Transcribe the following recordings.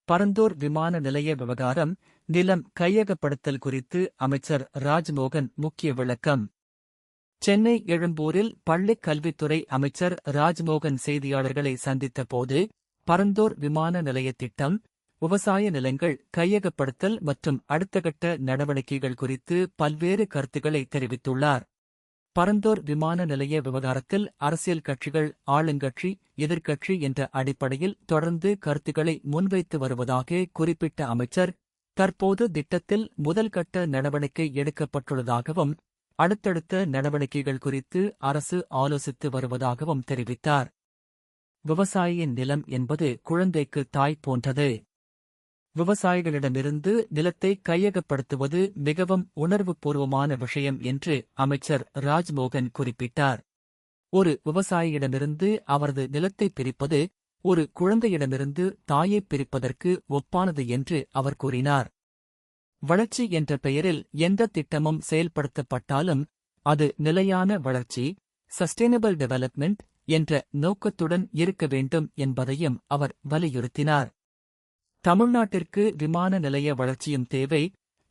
பரந்தூர் விமான நிலைய விவகாரம், நிலம் கையகப்படுத்தல் குறித்து அமைச்சர் ராஜ்மோகன் முக்கிய விளக்கம். சென்னை எழும்பூரில் பள்ளிக் கல்வித்துறை அமைச்சர் ராஜ்மோகன் செய்தியாளர்களை சந்தித்த போது, பரந்தூர் விமான நிலைய திட்டம், விவசாய நிலங்கள் கையகப்படுத்தல் மற்றும் அடுத்தகட்ட நடவடிக்கைகள் குறித்து பல்வேறு கருத்துக்களை தெரிவித்துள்ளார். பரந்தூர் விமான நிலைய விவகாரத்தில் அரசியல் கட்சிகள் ஆளுங்கட்சி, எதிர்க்கட்சி என்ற அடிப்படையில் தொடர்ந்து கருத்துக்களை முன்வைத்து வருவதாக குறிப்பிட்ட அமைச்சர், தற்போது திட்டத்தில் முதல் கட்ட நடவடிக்கை எடுக்கப்பட்டுள்ளதாகவும், அடுத்தடுத்த நடவடிக்கைகள் குறித்து அரசு ஆலோசித்து வருவதாகவும் தெரிவித்தார். விவசாயியின் நிலம் என்பது குழந்தைக்கு தாய் போன்றது. விவசாயிகளிடமிருந்து நிலத்தை கையகப்படுத்துவது மிகவும் உணர்வுபூர்வமான விஷயம் என்று அமைச்சர் ராஜ்மோகன் குறிப்பிட்டார். ஒரு விவசாயியிடமிருந்து அவரது நிலத்தை பிரிப்பது, ஒரு குழந்தையிடமிருந்து தாயை பிரிப்பதற்கு ஒப்பானது என்று அவர் கூறினார். வளர்ச்சி என்ற பெயரில் எந்த திட்டமும் செயல்படுத்தப்பட்டாலும் அது நிலையான வளர்ச்சி, சஸ்டெய்னபிள் டெவலப்மெண்ட் என்ற நோக்கத்துடன் இருக்க வேண்டும் என்பதையும் அவர் வலியுறுத்தினார். தமிழ்நாட்டிற்கு விமான நிலைய வளர்ச்சியும் தேவை,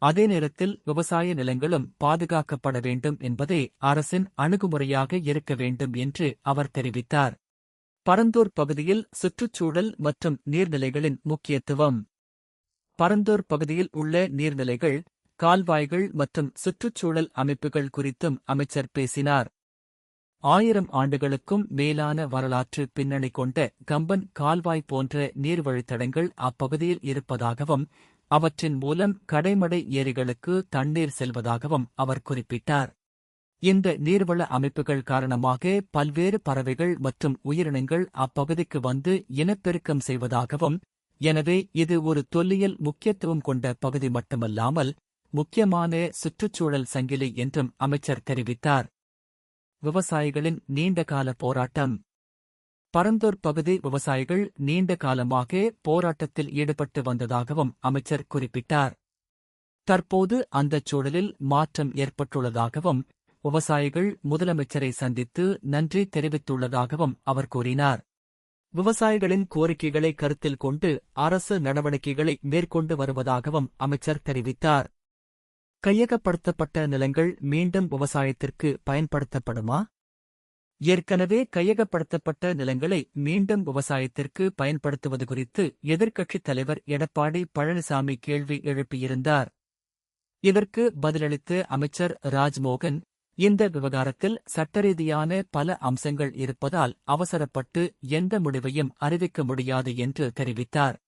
அதே நேரத்தில் விவசாய நிலங்களும் பாதுகாக்கப்பட வேண்டும் என்பதே அரசின் அணுகுமுறையாக இருக்க வேண்டும் என்று அவர் தெரிவித்தார். பரந்தூர் பகுதியில் சுற்றுச்சூழல் மற்றும் நீர்நிலைகளின் முக்கியத்துவம். பரந்தூர் பகுதியில் உள்ள நீர்நிலைகள், கால்வாய்கள் மற்றும் சுற்றுச்சூழல் அமைப்புகள் குறித்தும் அமைச்சர் பேசினார். 1000 ஆண்டுகளுக்கும் மேலான வரலாற்று பின்னணி கொண்ட கம்பன் கால்வாய் போன்ற நீர்வழித்தடங்கள் அப்பகுதியில் இருப்பதாகவும், அவற்றின் மூலம் கடைமடை ஏரிகளுக்கு தண்ணீர் செல்வதாகவும் அவர் குறிப்பிட்டார். இந்த நீர்வள அமைப்புகள் காரணமாக பல்வேறு பறவைகள் மற்றும் உயிரினங்கள் அப்பகுதிக்கு வந்து இனப்பெருக்கம் செய்வதாகவும், எனவே இது ஒரு தொல்லியல் முக்கியத்துவம் கொண்ட பகுதி மட்டுமல்லாமல் முக்கியமான சுற்றுச்சூழல் சங்கிலி என்றும் அமைச்சர் தெரிவித்தார். விவசாயிகளின் நீண்டகால போராட்டம். பரந்தூர் பகுதி விவசாயிகள் நீண்ட காலமாக போராட்டத்தில் ஈடுபட்டு வந்ததாகவும் அமைச்சர் குறிப்பிட்டார். தற்போது அந்தச் சூழலில் மாற்றம் ஏற்பட்டுள்ளதாகவும், விவசாயிகள் முதலமைச்சரை சந்தித்து நன்றி தெரிவித்துள்ளதாகவும் அவர் கூறினார். விவசாயிகளின் கோரிக்கைகளை கருத்தில் கொண்டு அரசு நடவடிக்கைகளை மேற்கொண்டு வருவதாகவும் அமைச்சர் தெரிவித்தார். கையகப்படுத்தப்பட்ட நிலங்கள் மீண்டும் விவசாயத்திற்கு பயன்படுத்தப்படுமா? ஏற்கனவே கையகப்படுத்தப்பட்ட நிலங்களை மீண்டும் விவசாயத்திற்கு பயன்படுத்துவது குறித்து எதிர்க்கட்சித் தலைவர் எடப்பாடி பழனிசாமி கேள்வி எழுப்பியிருந்தார். இதற்கு பதிலளித்த அமைச்சர் ராஜ்மோகன், இந்த விவகாரத்தில் சட்டரீதியான பல அம்சங்கள் இருப்பதால் அவசரப்பட்டு எந்த முடிவையும் அறிவிக்க முடியாது என்று தெரிவித்தார்.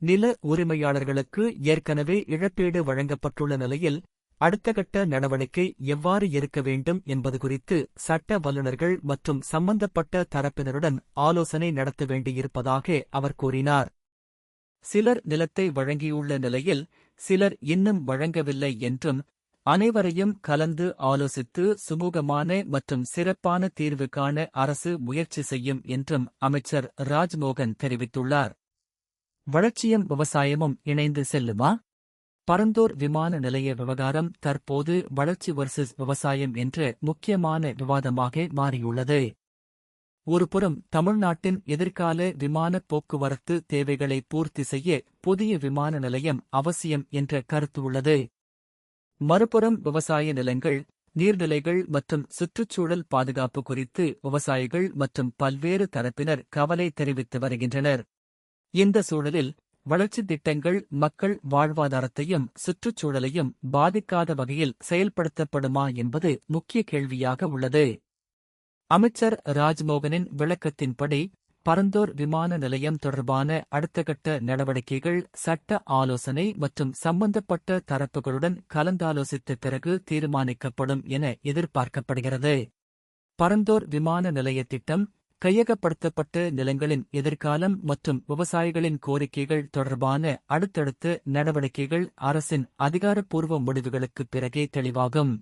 நில உரிமையாளர்களுக்கு ஏற்கனவே இழப்பீடு வழங்கப்பட்டுள்ள நிலையில் அடுத்தகட்ட நடவடிக்கை எவ்வாறு இருக்க வேண்டும் என்பது குறித்து சட்ட வல்லுநர்கள் மற்றும் சம்பந்தப்பட்ட தரப்பினருடன் ஆலோசனை நடத்த வேண்டியிருப்பதாக அவர் கூறினார். சிலர் நிலத்தை வழங்கியுள்ள நிலையில் சிலர் இன்னும் வழங்கவில்லை என்றும், அனைவரையும் கலந்து ஆலோசித்து சுமூகமான மற்றும் சிறப்பான தீர்வு காண அரசு முயற்சி செய்யும் என்றும் அமைச்சர் ராஜ்மோகன் தெரிவித்துள்ளார். வளர்ச்சியும் விவசாயமும் இணைந்து செல்லுமா? பரந்தூர் விமான நிலைய விவகாரம் தற்போது வளர்ச்சி வர்சஸ் விவசாயம் என்ற முக்கியமான விவாதமாக மாறியுள்ளது. ஒருபுறம் தமிழ்நாட்டின் எதிர்கால விமானப் போக்குவரத்து தேவைகளை பூர்த்தி செய்ய புதிய விமான நிலையம் அவசியம் என்ற கருத்து உள்ளது. மறுபுறம் விவசாய நிலங்கள், நீர்நிலைகள் மற்றும் சுற்றுச்சூழல் பாதுகாப்பு குறித்து விவசாயிகள் மற்றும் பல்வேறு தரப்பினர் கவலை தெரிவித்து வருகின்றனர். இந்த சூழலில் வளர்ச்சித் திட்டங்கள் மக்கள் வாழ்வாதாரத்தையும் சுற்றுச்சூழலையும் பாதிக்காத வகையில் செயல்படுத்தப்படுமா என்பது முக்கிய கேள்வியாக உள்ளது. அமைச்சர் ராஜ்மோகனின் விளக்கத்தின்படி, பரந்தூர் விமான நிலையம் தொடர்பான அடுத்தகட்ட நடவடிக்கைகள் சட்ட ஆலோசனை மற்றும் சம்பந்தப்பட்ட தரப்புகளுடன் கலந்தாலோசித்த பிறகு தீர்மானிக்கப்படும் என எதிர்பார்க்கப்படுகிறது. பரந்தூர் விமான நிலைய திட்டம், கையகப்படுத்தப்பட்ட நிலங்களின் எதிர்காலம் மற்றும் விவசாயிகளின் கோரிக்கைகள் தொடர்பான அடுத்தடுத்த நடவடிக்கைகள் அரசின் அதிகாரப்பூர்வ முடிவுகளுக்குப் பிறகே தெளிவாகும்.